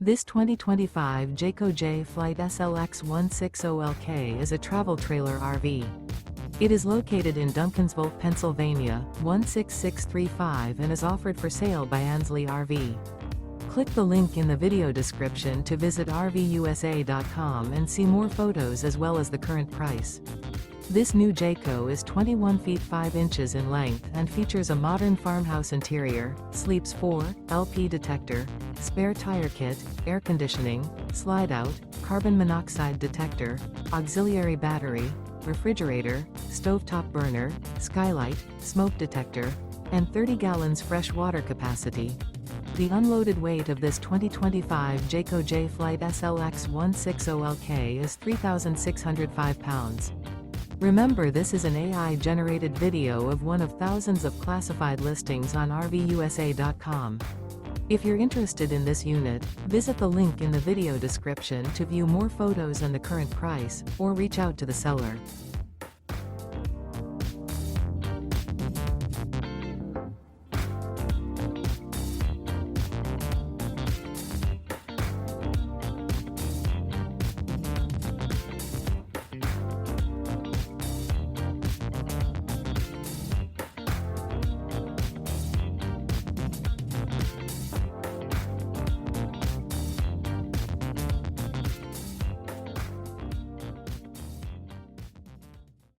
This 2025 Jayco Jay Flight SLX 160LK is a travel trailer RV. It is located in Duncansville, Pennsylvania, 16635 and is offered for sale by Ansley RV. Click the link in the video description to visit RVUSA.com and see more photos as well as the current price. This new Jayco is 21 feet 5 inches in length and features a modern farmhouse interior, sleeps 4, LP detector, spare tire kit, air conditioning, slide-out, carbon monoxide detector, auxiliary battery, refrigerator, stovetop burner, skylight, smoke detector, and 30 gallons fresh water capacity. The unloaded weight of this 2025 Jayco Jay Flight SLX 160LK is 3,605 pounds. Remember, this is an AI-generated video of one of thousands of classified listings on RVUSA.com. If you're interested in this unit, visit the link in the video description to view more photos and the current price, or reach out to the seller.